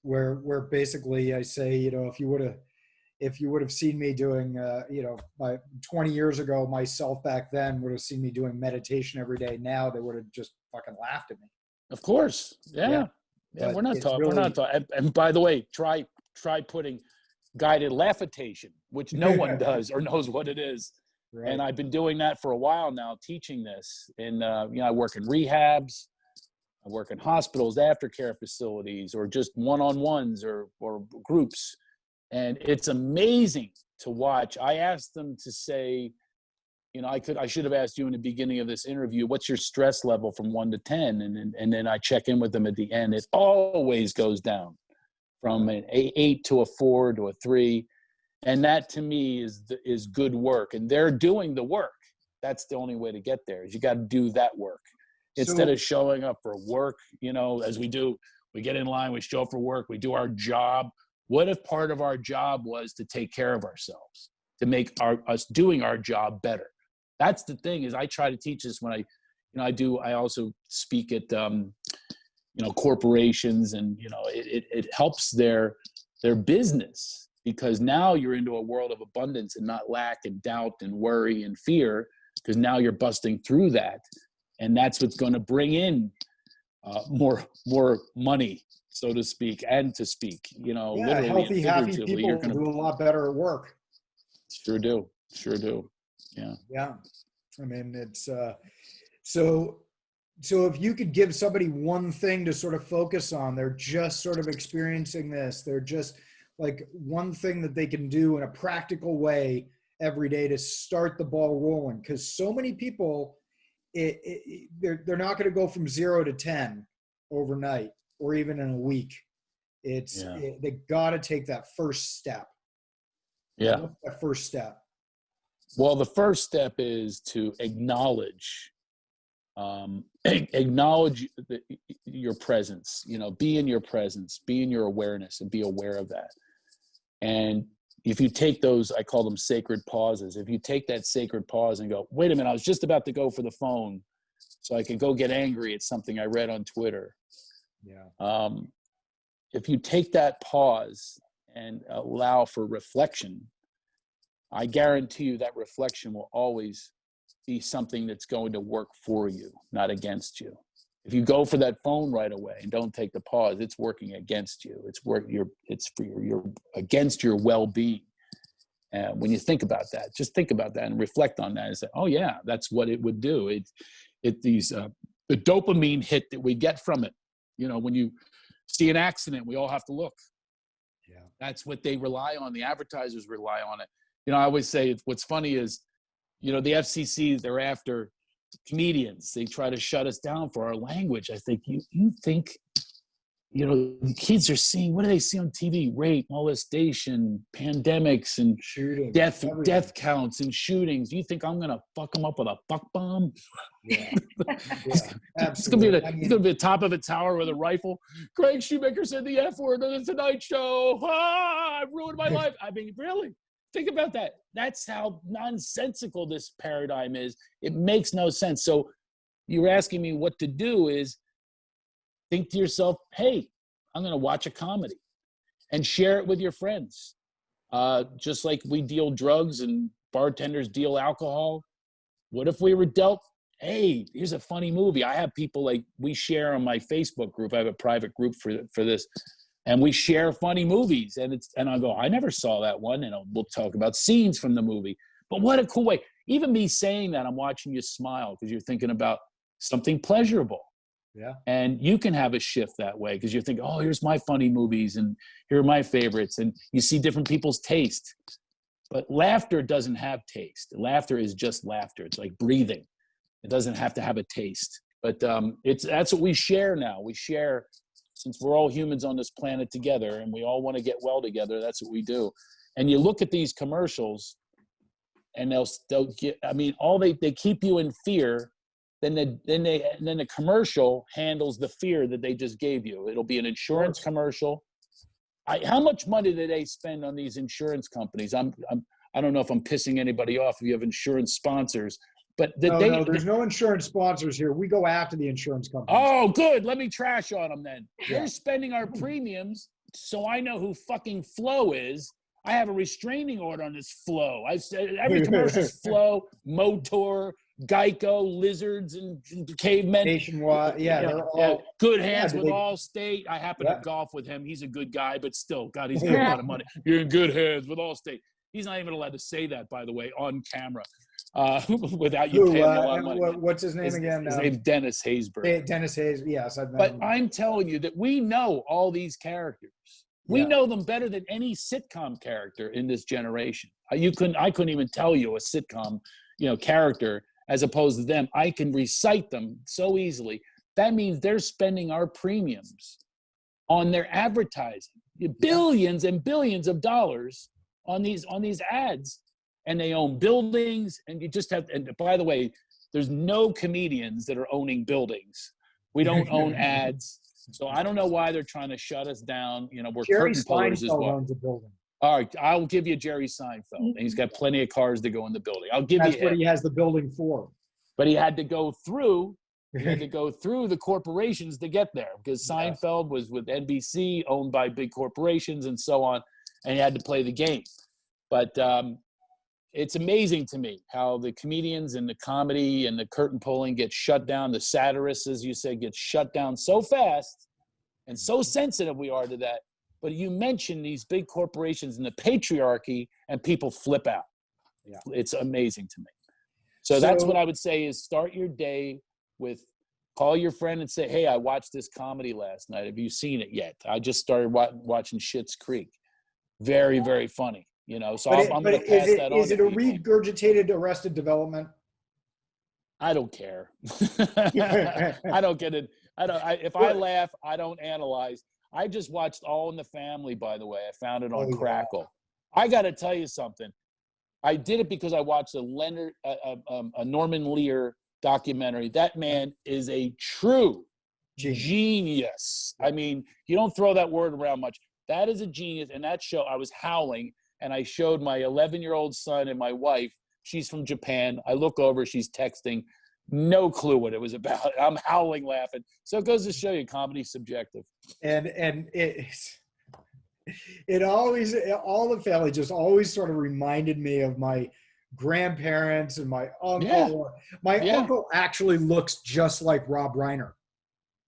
where basically I say, if you would have seen me doing, my 20 years ago, myself back then would have seen me doing meditation every day. Now they would have just fucking laughed at me. Of course. Yeah. We're not talking. And by the way, try putting guided laughitation, which no one does or knows what it is. Right. And I've been doing that for a while now, teaching this. And, I work in rehabs. I work in hospitals, aftercare facilities, or just one-on-ones or groups. And it's amazing to watch. I asked them to say, I should have asked you in the beginning of this interview, what's your stress level from 1 to 10? And then I check in with them at the end. It always goes down from an 8 to a 4 to a 3. And that to me is good work. And they're doing the work. That's the only way to get there, is you got to do that work. Instead of showing up for work, as we do, we get in line, we show up for work, we do our job. What if part of our job was to take care of ourselves, to make us doing our job better? That's the thing, is I try to teach this when I also speak at, corporations, and, it helps their business, because now you're into a world of abundance and not lack and doubt and worry and fear, because now you're busting through that. And that's what's going to bring in more money, so to speak, and to speak, literally healthy, happy people you're going to do a lot better at work. Sure do. Yeah. I mean, it's so if you could give somebody one thing to sort of focus on, they're just sort of experiencing this, they're just like one thing that they can do in a practical way every day to start the ball rolling. Because so many people, they're not going to go from 0 to 10 overnight or even in a week. They got to take that first step. Yeah. What's that first step? Well, the first step is to acknowledge your presence, be in your presence, be in your awareness, and be aware of that. And if you take those, I call them sacred pauses. If you take that sacred pause and go, wait a minute, I was just about to go for the phone so I could go get angry at something I read on Twitter. Yeah. If you take that pause and allow for reflection, I guarantee you that reflection will always be something that's going to work for you, not against you. If you go for that phone right away and don't take the pause, it's working against you. It's against your well-being. And when you think about that, just think about that and reflect on that and say, oh yeah, that's what it would do. The dopamine hit that we get from it. When you see an accident, we all have to look. Yeah. That's what they rely on. The advertisers rely on it. I always say what's funny is, the FCC, they're after comedians. They try to shut us down for our language. I think you think, kids are seeing, what do they see on TV? Rape, molestation, pandemics, and shooting, death counts and shootings. You think I'm going to fuck them up with a fuck bomb? Yeah. It's going to be the top of a tower with a rifle. Craig Shoemaker said the F word on the Tonight Show. I've ruined my life. I mean, really? Think about that. That's how nonsensical this paradigm is. It makes no sense. So you're asking me what to do is think to yourself, hey, I'm going to watch a comedy and share it with your friends. Just like we deal drugs and bartenders deal alcohol. What if we were dealt, hey, here's a funny movie. I have people we share on my Facebook group. I have a private group for this. And we share funny movies, and I go, I never saw that one, and we'll talk about scenes from the movie. But what a cool way! Even me saying that, I'm watching you smile because you're thinking about something pleasurable. Yeah. And you can have a shift that way because you're thinking, oh, here's my funny movies, and here are my favorites, and you see different people's taste. But laughter doesn't have taste. Laughter is just laughter. It's like breathing. It doesn't have to have a taste. But that's what we share now. We share. Since we're all humans on this planet together and we all want to get well together, that's what we do. And you look at these commercials and they'll get, they keep you in fear. Then the commercial handles the fear that they just gave you. It'll be an insurance commercial. How much money do they spend on these insurance companies? I don't know if I'm pissing anybody off if you have insurance sponsors. But no, there's no insurance sponsors here. We go after the insurance companies. Oh, good. Let me trash on them then. Yeah. They're spending our premiums, so I know who fucking Flo is. I have a restraining order on this Flo. I've said every commercial's Flo, Motor, Geico, Lizards, and Cavemen. Nationwide, yeah. Good hands with Allstate. I happen to golf with him. He's a good guy, but still, God, he's got a lot of money. You're in good hands with Allstate. He's not even allowed to say that, by the way, on camera. Without you paying a lot of money. What's his name again? His name's Dennis Haysbert. Dennis Hayes, yes. But I'm telling you that we know all these characters. We know them better than any sitcom character in this generation. I couldn't even tell you a sitcom, character as opposed to them. I can recite them so easily. That means they're spending our premiums on their advertising, billions and billions of dollars on these ads. And they own buildings, and you just have. And by the way, there's no comedians that are owning buildings. We don't own ads, so I don't know why they're trying to shut us down. We're curtain pullers as well. Owns a building. All right, I'll give you Jerry Seinfeld. He's got plenty of cars to go in the building. That's what he has the building for. But he had to go through. The corporations to get there because Seinfeld was with NBC, owned by big corporations, and so on, and he had to play the game. But it's amazing to me how the comedians and the comedy and the curtain pulling get shut down. The satirists, as you say, get shut down so fast and so sensitive we are to that. But you mention these big corporations and the patriarchy and people flip out. Yeah. It's amazing to me. So that's what I would say is start your day with call your friend and say, hey, I watched this comedy last night. Have you seen it yet? I just started watching Schitt's Creek. very, very funny. So But, I'm going to pass that on. Is it a regurgitated Arrested Development? I don't care. I don't get it. If I laugh, I don't analyze. I just watched All in the Family, by the way. I found it on Crackle. I got to tell you something. I did it because I watched a Norman Lear documentary. That man is a true genius. I mean, you don't throw that word around much. That is a genius. And that show, I was howling, and I showed my 11-year-old son and my wife. She's from Japan. I look over, she's texting. No clue what it was about. I'm howling laughing. So it goes to show you, comedy's subjective. And it always, All the Family just always sort of reminded me of my grandparents and my uncle. Yeah. My uncle actually looks just like Rob Reiner.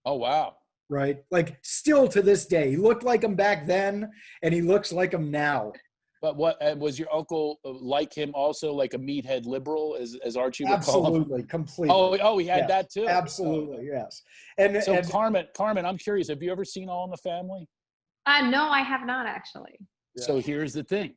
Oh, wow. Right? Like, still to this day. He looked like him back then, and he looks like him now. But what was your uncle like him also, like a meathead liberal, as Archie would call him? Absolutely, completely. Oh, he had that too. Absolutely, yes. And Carmen, I'm curious. Have you ever seen All in the Family? No, I have not actually. Yeah. So here's the thing.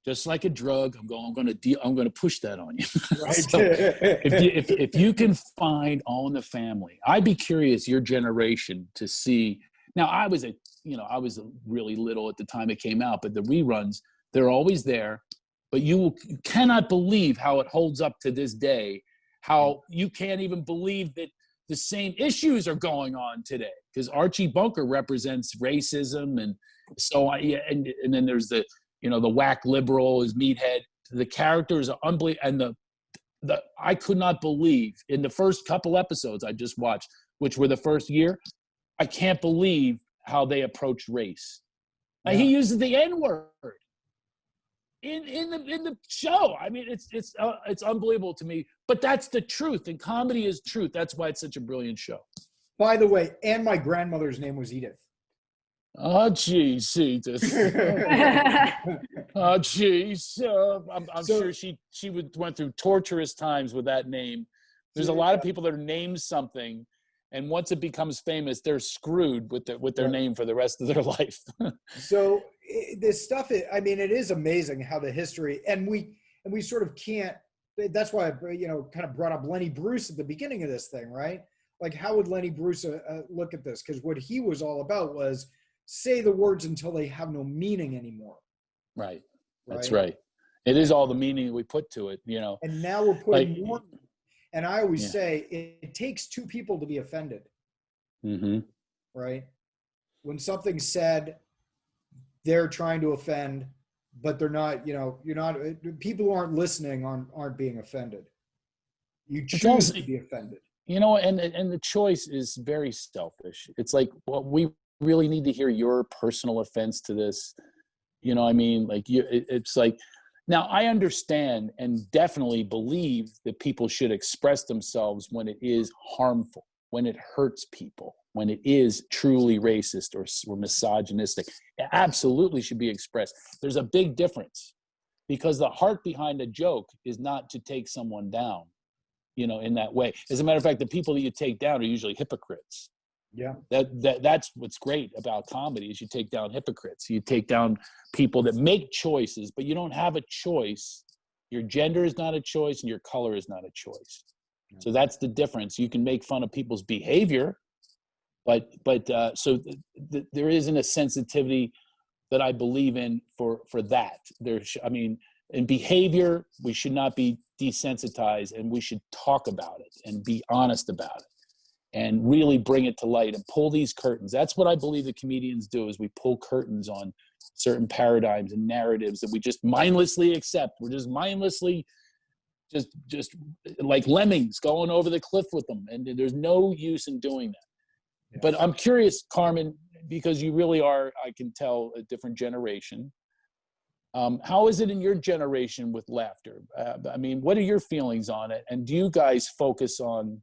Just like a drug, I'm going to push that on you. Right. So if you can find All in the Family, I'd be curious your generation to see. Now I was really little at the time it came out, but the reruns, they're always there. But you cannot believe how it holds up to this day. How you can't even believe that the same issues are going on today, because Archie Bunker represents racism, and so and then there's the whack liberal, his meathead. The characters are unbelievable, and the I could not believe in the first couple episodes I just watched, which were the first year, I can't believe how they approached race. Yeah. He uses the N-word in the show. I mean, it's unbelievable to me, but that's the truth, and comedy is truth. That's why it's such a brilliant show. By the way, and my grandmother's name was Edith. Oh, geez, Edith. Oh, geez. I'm sure she went through torturous times with that name. There's a lot of people that are named something, and once it becomes famous, they're screwed with their name for the rest of their life. So this stuff, it is amazing how the history, and we sort of can't. That's why I kind of brought up Lenny Bruce at the beginning of this thing, right? Like, how would Lenny Bruce look at this? Because what he was all about was say the words until they have no meaning anymore. Right. That's right. It is all the meaning we put to it, And now we're putting more. And I always say it takes two people to be offended. Mm-hmm. Right? When something's said, they're trying to offend, but they're not, people who aren't listening aren't being offended. You choose to be offended. And the choice is very selfish. It's like, well, we really need to hear your personal offense to this. It's like, now I understand and definitely believe that people should express themselves when it is harmful, when it hurts people, when it is truly racist or misogynistic. It absolutely should be expressed. There's a big difference, because the heart behind a joke is not to take someone down, in that way. As a matter of fact, the people that you take down are usually hypocrites. Yeah. That's what's great about comedy, is you take down hypocrites. You take down people that make choices, but you don't have a choice. Your gender is not a choice, and your color is not a choice. Yeah. So that's the difference. You can make fun of people's behavior, but there isn't a sensitivity that I believe in for that. In behavior, we should not be desensitized, and we should talk about it and be honest about it and really bring it to light and pull these curtains. That's what I believe the comedians do, is we pull curtains on certain paradigms and narratives that we just mindlessly accept. We're just mindlessly just like lemmings going over the cliff with them, and there's no use in doing that. Yeah. But I'm curious, Carmen, because you really are, I can tell, a different generation. How is it in your generation with laughter? What are your feelings on it? And do you guys focus on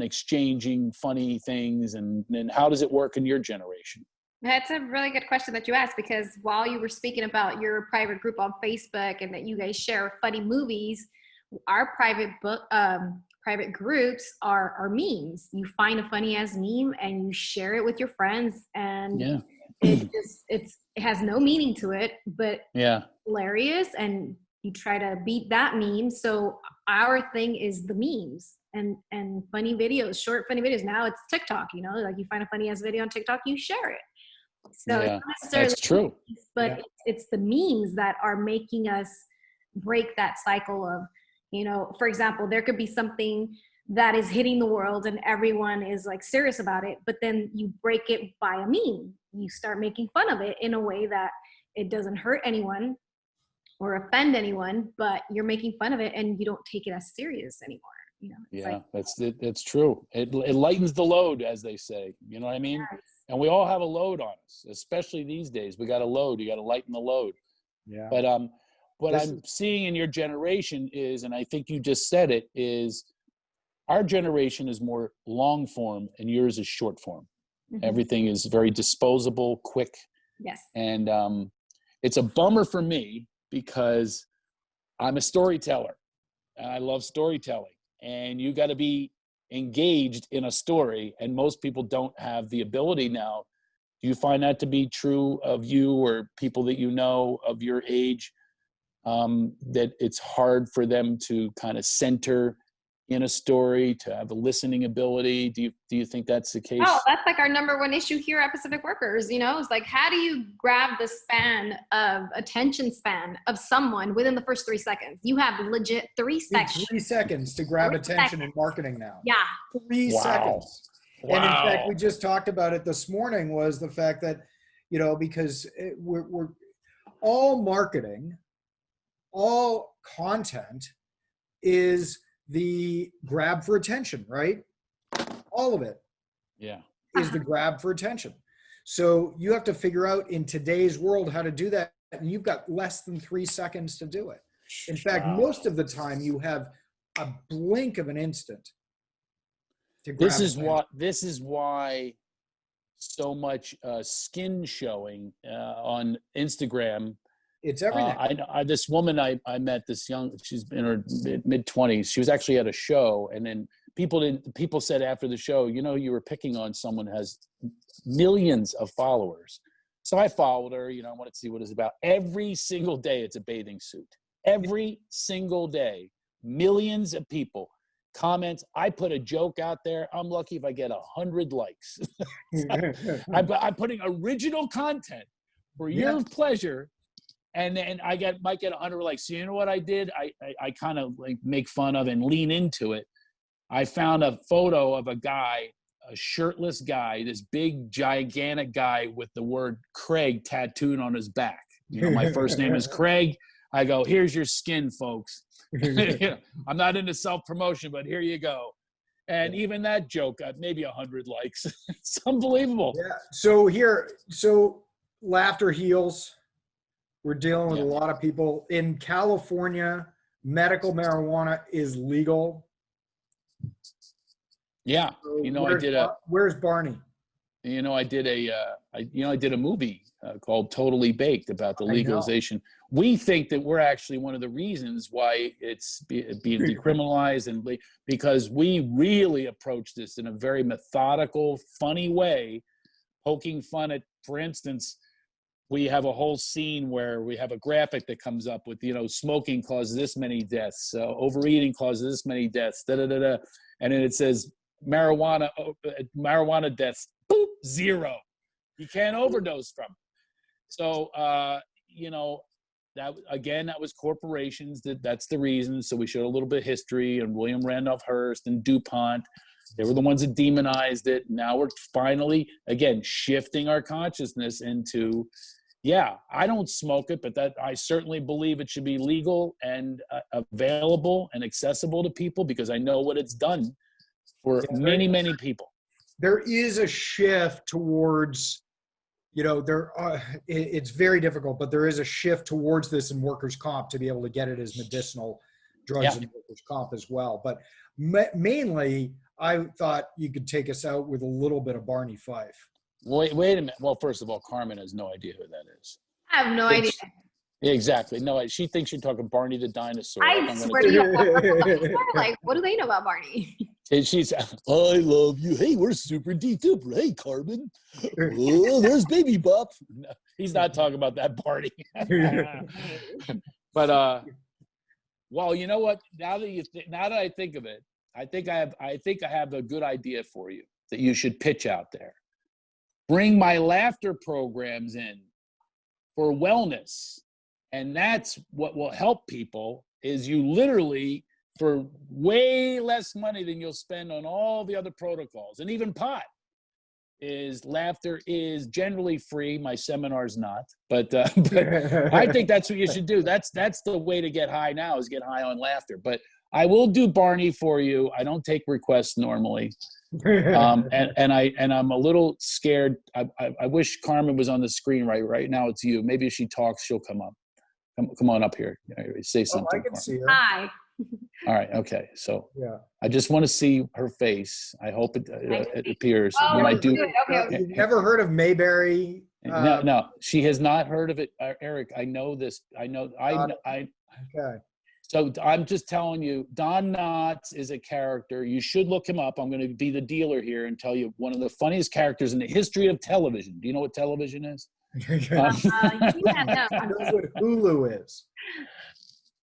exchanging funny things, and how does it work in your generation? That's a really good question that you asked, because while you were speaking about your private group on Facebook and that you guys share funny movies, our private groups are memes. You find a funny ass meme and you share it with your friends, and it has no meaning to it, but Yeah. hilarious, and you try to beat that meme. So our thing is the memes and funny videos, short funny videos. Now it's TikTok, like you find a funny ass video on TikTok, you share it. So it's Yeah. not necessarily That's true. memes, but Yeah. it's the memes that are making us break that cycle of, for example, there could be something that is hitting the world and everyone is like serious about it, but then you break it by a meme. You start making fun of it in a way that it doesn't hurt anyone or offend anyone, but you're making fun of it and you don't take it as serious anymore. Yeah, that's true. It lightens the load, as they say. You know what I mean? Yes. And we all have a load on us, especially these days. We got a load. You got to lighten the load. Yeah. But what This I'm seeing in your generation is, and I think you just said it, is our generation is more long form and yours is short form. Mhm. Everything is very disposable, quick. Yes. And it's a bummer for me because I'm a storyteller and I love storytelling. And you got to be engaged in a story, and most people don't have the ability now. Do you find that to be true of you or people that you know of your age, that it's hard for them to kind of center in a story, to have a listening ability? Do you think that's the case? Oh, that's like our number one issue here at Pacific Workers. It's like, how do you grab the attention span of someone within the first 3 seconds? You have legit 3 seconds. 3 seconds to grab 3 attention in seconds. marketing now. Yeah. 3 Wow. seconds. Wow. And in fact, we just talked about it this morning, was the fact that, because we're all marketing, all content is the grab for attention, right? All of it Yeah. is the grab for attention. So you have to figure out in today's world how to do that. And you've got less than 3 seconds to do it. In fact, Wow. most of the time you have a blink of an instant to grab This attention. is why so much skin showing on Instagram. It's everything. This woman I met, she's in her mid-20s. She was actually at a show, and then people said after the show, you were picking on someone who has millions of followers. So I followed her. I wanted to see what it's about. Every single day, it's a bathing suit. Every single day, millions of people. Comments. I put a joke out there. I'm lucky if I get 100 likes. I'm putting original content for your pleasure, and then I might get 100 likes. So you know what I did? I kind of like make fun of and lean into it. I found a photo of a guy, a shirtless guy, this big gigantic guy with the word Craig tattooed on his back. My first name is Craig. I go, here's your skin, folks. I'm not into self-promotion, but here you go. And even that joke got maybe 100 likes. It's unbelievable. Yeah. So laughter heals. We're dealing with a lot of people. In California, medical marijuana is legal. Yeah. So where's Barney? I did a movie called Totally Baked about the legalization. We think that we're actually one of the reasons why it's being decriminalized, and because we really approach this in a very methodical, funny way, poking fun at, for instance, we have a whole scene where we have a graphic that comes up with, smoking causes this many deaths, overeating causes this many deaths, and then it says marijuana deaths, boop, 0. You can't overdose from it. So, that was corporations. That's the reason. So we showed a little bit of history, and William Randolph Hearst and DuPont. They were the ones that demonized it. Now we're finally, again, shifting our consciousness into, I don't smoke it, but I certainly believe it should be legal and available and accessible to people, because I know what it's done for many, many people. There is a shift towards, it's very difficult, but there is a shift towards this in workers' comp to be able to get it as medicinal drugs in workers' comp as well. But mainly, I thought you could take us out with a little bit of Barney Fife. Wait a minute. Well, first of all, Carmen has no idea who that is. I have no idea. Exactly. No, she thinks you're talking Barney the dinosaur. I swear to you, like, what do they know about Barney? And she's, I love you. Hey, we're super duper. Hey, Carmen. Oh, there's Baby Bop. No, he's not talking about that party. But well, you know what? Now that I think of it, I think I have a good idea for you that you should pitch out there. Bring my laughter programs in for wellness, and that's what will help people. Is you literally, for way less money than you'll spend on all the other protocols, and even pot, is laughter is generally free. My seminar's not, but I think that's what you should do. That's the way to get high now, is get high on laughter. But I will do Barney for you. I don't take requests normally. And I'm a little scared. I wish Carmen was on the screen right now. It's you. Maybe if she talks, she'll come up. Come on up here. Say something. I can see her. Hi. All right. Okay. So Yeah. I just want to see her face. I hope it appears Oh, when I do. Okay. You've never heard of Mayberry? No, she has not heard of it, Eric. I know this. I know. Okay. So I'm just telling you, Don Knotts is a character. You should look him up. I'm going to be the dealer here and tell you one of the funniest characters in the history of television. Do you know what television is? Yeah, no. Knows what Hulu is.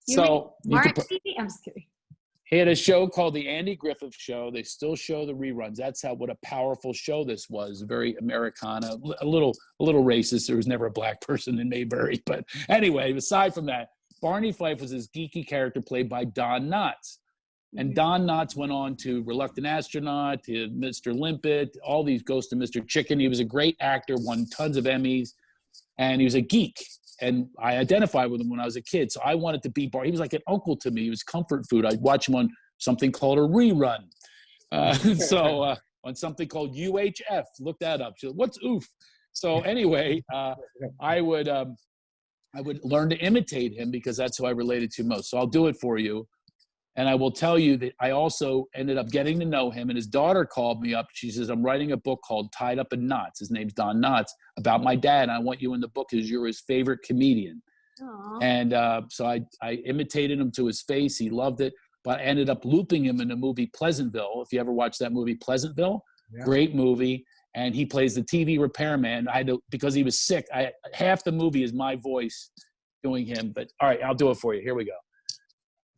So Smart TV? I'm just kidding. he had a show called The Andy Griffith Show. They still show the reruns. That's what a powerful show this was. Very Americana, a little racist. There was never a black person in Mayberry. But anyway, aside from that, Barney Fife was this geeky character played by Don Knotts. And Don Knotts went on to Reluctant Astronaut, to Mr. Limpet, all these Ghost of Mr. Chicken. He was a great actor, won tons of Emmys, and he was a geek. And I identified with him when I was a kid, so I wanted to be Barney. He was like an uncle to me. He was comfort food. I'd watch him on something called a rerun. On something called UHF. Look that up. What's oof? So anyway, I would learn to imitate him because that's who I related to most. So I'll do it for you. And I will tell you that I also ended up getting to know him, and his daughter called me up. She says, I'm writing a book called Tied Up in Knots. His name's Don Knotts, about my dad. And I want you in the book because you're his favorite comedian. Aww. And so I imitated him to his face. He loved it. But I ended up looping him in the movie Pleasantville. If you ever watched that movie, Pleasantville, yeah. Great movie. And he plays the TV repairman. Because he was sick, half the movie is my voice doing him. But all right, I'll do it for you. Here we go.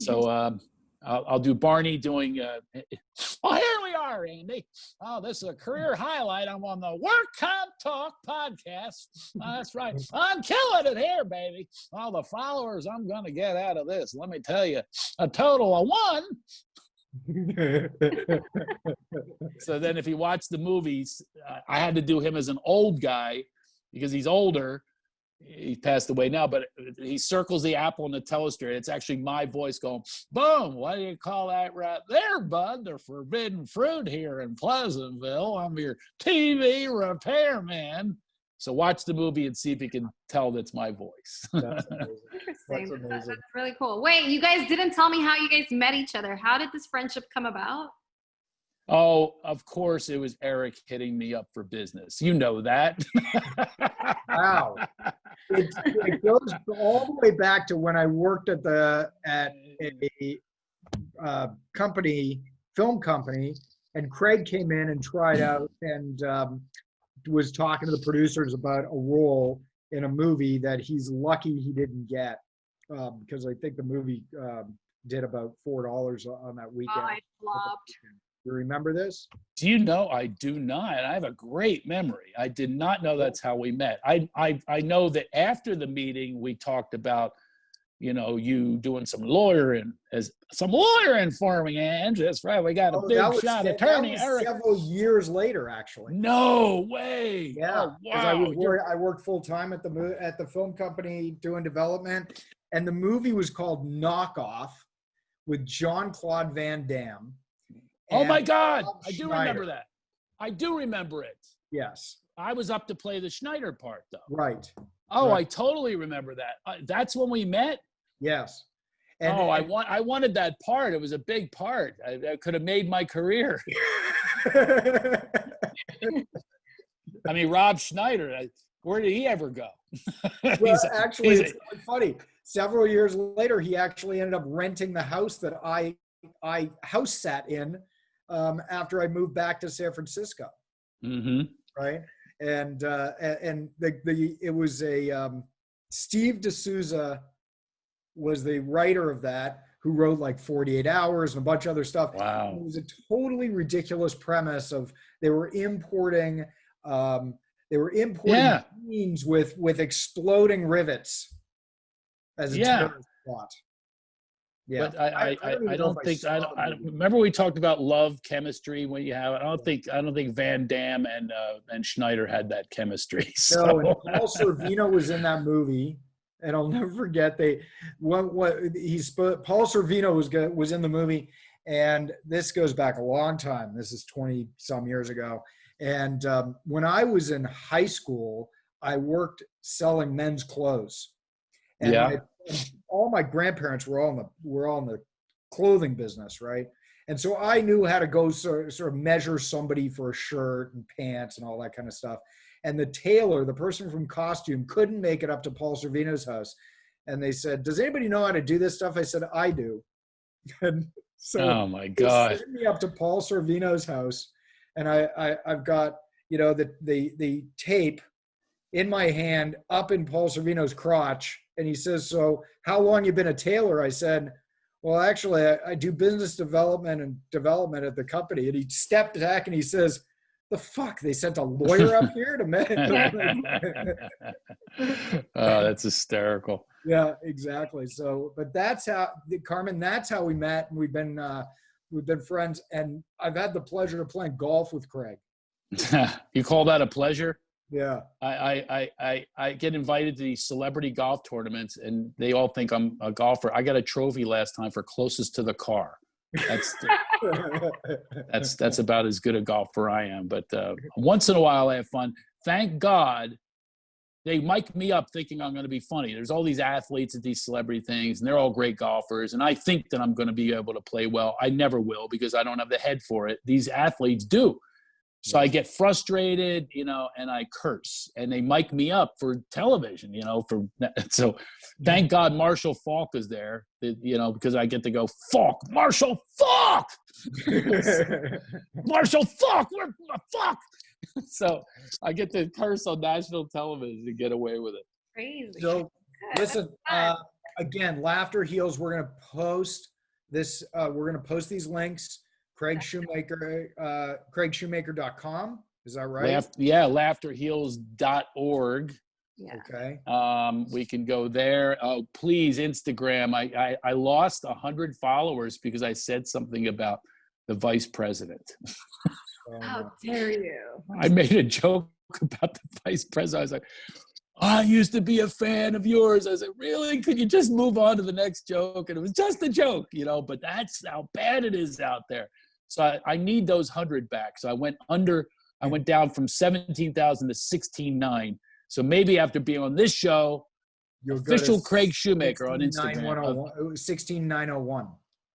So I'll do Barney doing, here we are, Andy. Oh, this is a career highlight. I'm on the Work Comp Talk podcast. That's right. I'm killing it here, baby. All the followers I'm going to get out of this. Let me tell you, a total of 1. So then if you watch the movies, I had to do him as an old guy because he's older. He passed away now, but he circles the apple in the telestrator. It's actually my voice going, boom, what do you call that right there, bud? The forbidden fruit here in Pleasantville. I'm your TV repairman. So watch the movie and see if you can tell that's my voice. That's amazing. Interesting. That's really cool. Wait, you guys didn't tell me how you guys met each other. How did this friendship come about? Oh, of course, it was Eric hitting me up for business. You know that. Wow. It goes all the way back to when I worked at a film company, and Craig came in and tried out and was talking to the producers about a role in a movie that he's lucky he didn't get because I think the movie did about $4 on that weekend. Oh, I flopped. You remember this? Do you know? I do not. I have a great memory. I did not know that's how we met. I know that after the meeting we talked about, you doing some lawyering for me, and that's right. We got a big shot attorney, Eric. Several years later, actually. No way. Yeah, oh, wow. I worked full time at the film company doing development, and the movie was called Knockoff with Jean-Claude Van Damme. Oh my God! I do remember that. I do remember it. Yes. I was up to play the Schneider part, though. Right. Oh, right. I totally remember that. That's when we met? Yes. I wanted that part. It was a big part. I could have made my career. I mean, Rob Schneider, where did he ever go? Well, it's really funny. Several years later, he actually ended up renting the house that I house sat in after I moved back to San Francisco. Mm-hmm. Right. And it was Steve D'Souza was the writer of that, who wrote like 48 Hours and a bunch of other stuff. Wow. It was a totally ridiculous premise of they were importing beans with exploding rivets as a terrorist plot. Yeah, but I don't think I remember we talked about love chemistry when you have. I don't think Van Damme and Schneider had that chemistry. So. No, and Paul Sorvino was in that movie, and I'll never forget Paul Sorvino was in the movie, and this goes back a long time. This is 20 some years ago, and when I was in high school, I worked selling men's clothes, and all my grandparents were all in the clothing business, right? And so I knew how to go sort of measure somebody for a shirt and pants and all that kind of stuff. And the tailor, the person from costume, couldn't make it up to Paul Sorvino's house. And they said, "Does anybody know how to do this stuff?" I said, "I do." And so oh my God, they sent me up to Paul Sorvino's house, and I've got, the tape in my hand up in Paul Sorvino's crotch. And he says, "So how long you been a tailor?" I said, "Well, actually, I do business development at the company." And he stepped back and he says, "The fuck? They sent a lawyer up here to make?" Oh, that's hysterical. Yeah, exactly. So, but that's how, Carmen, that's how we met. And we've been friends. And I've had the pleasure of playing golf with Craig. You call that a pleasure? Yeah. I get invited to these celebrity golf tournaments, and they all think I'm a golfer. I got a trophy last time for closest to the car. That's about as good a golfer I am. But once in a while I have fun. Thank God they mic me up thinking I'm going to be funny. There's all these athletes at these celebrity things, and they're all great golfers. And I think that I'm going to be able to play well. I never will, because I don't have the head for it. These athletes do. So I get frustrated, and I curse, and they mic me up for television, so thank God Marshall Falk is there, because I get to go, Falk, Marshall Falk, Marshall Falk, fuck. So I get to curse on national television to get away with it. Crazy. So listen, again, Laughter Heals. We're going to post this. We're going to post these links. Craig Shoemaker, craigshoemaker.com. Is that right? laughterheals.org. Yeah. Okay. We can go there. Oh, please, Instagram. I lost 100 followers because I said something about the vice president. How dare you? I made a joke about the vice president. I was like, "I used to be a fan of yours." I said, "Really? Could you just move on to the next joke?" And it was just a joke, but that's how bad it is out there. So I need those 100 back. So I went down from 17,000 to 16,900. So maybe after being on this show, official Craig Shoemaker on Instagram. 16,901.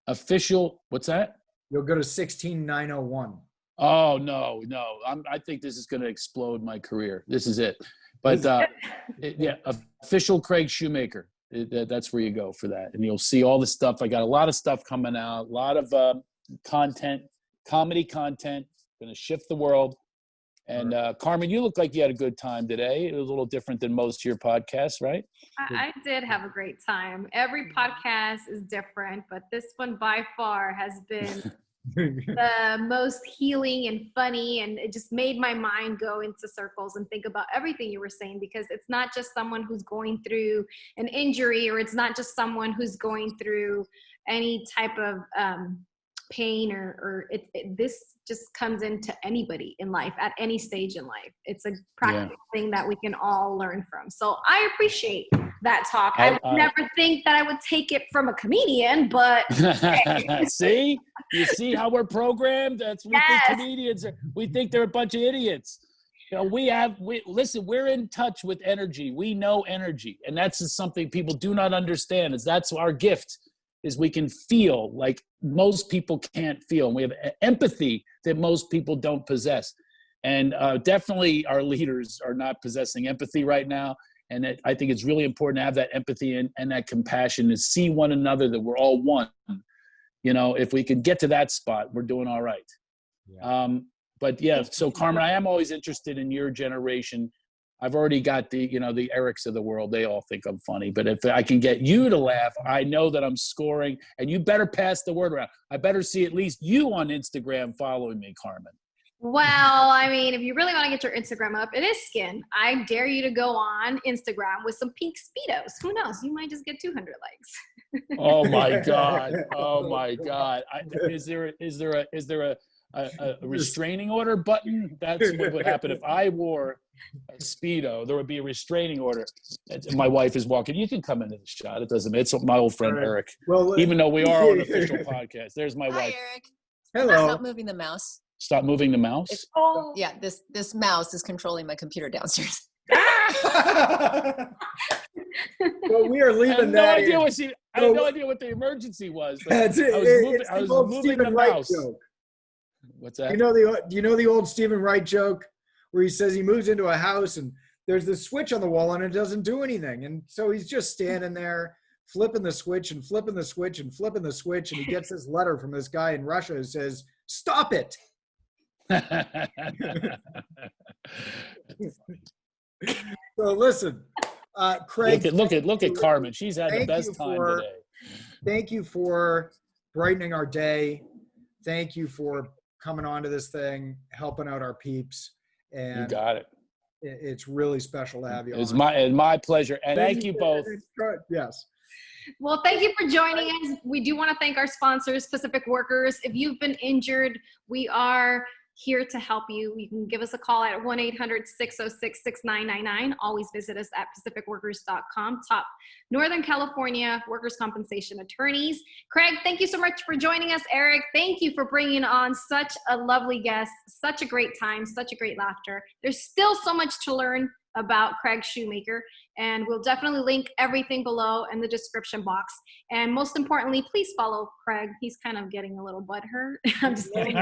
Official, what's that? You'll go to 16,901. Oh, no. I think this is going to explode my career. This is it. But official Craig Shoemaker. That's where you go for that. And you'll see all the stuff. I got a lot of stuff coming out, a lot of content, comedy content, going to shift the world. And Carmen, you look like you had a good time today. It was a little different than most of your podcasts, right? I did have a great time. Every podcast is different, but this one by far has been the most healing and funny, and it just made my mind go into circles and think about everything you were saying, because it's not just someone who's going through an injury, or it's not just someone who's going through any type of pain, or this just comes into anybody in life at any stage in life. It's a practical thing that we can all learn from. So I appreciate that talk. I would never think that I would take it from a comedian, but see, you see how we're programmed. That's we think comedians we think they're a bunch of idiots. Listen, we're in touch with energy. We know energy, and that's something people do not understand. That's our gift. Is we can feel like most people can't feel. And we have empathy that most people don't possess. And definitely our leaders are not possessing empathy right now. And I think it's really important to have that empathy and that compassion, to see one another, that we're all one. If we can get to that spot, we're doing all right. But yeah, so Carmen, I am always interested in your generation. I've already got the Erics of the world. They all think I'm funny. But if I can get you to laugh, I know that I'm scoring. And you better pass the word around. I better see at least you on Instagram following me, Carmen. Well, I mean, if you really want to get your Instagram up, it is skin. I dare you to go on Instagram with some pink Speedos. Who knows? You might just get 200 likes. Oh my God. Oh my God. Is there a restraining order button? That's what would happen if I wore a Speedo. There would be a restraining order. My wife is walking. You can come into the shot. It doesn't. It's my old friend Eric. Well, even though we are on an official podcast, there's my wife. Hi, Eric. Hello. Stop moving the mouse. Stop moving the mouse. Yeah, this mouse is controlling my computer downstairs. Well, we are leaving I had no idea what the emergency was. But I was moving the mouse. Joke. What's that? Do you know the old Stephen Wright joke where he says he moves into a house and there's this switch on the wall and it doesn't do anything, and so he's just standing there flipping the switch and flipping the switch and flipping the switch, and he gets this letter from this guy in Russia who says, "Stop it." So listen, Craig. Look at Carmen. She's had the best time today. Thank you for brightening our day. Thank you for coming on to this thing, helping out our peeps. And you got it. It's really special to have you. It's my pleasure. And thank you both. Yes. Well, thank you for joining us. We do want to thank our sponsors, Pacific Workers. If you've been injured, we are here to help you. You can give us a call at 1-800-606-6999. Always visit us at pacificworkers.com. Top Northern California workers' compensation attorneys. Craig, thank you so much for joining us. Eric, thank you for bringing on such a lovely guest, such a great time, such a great laughter. There's still so much to learn about Craig Shoemaker, and we'll definitely link everything below in the description box. And most importantly, please follow Craig. He's kind of getting a little butthurt. I'm just kidding.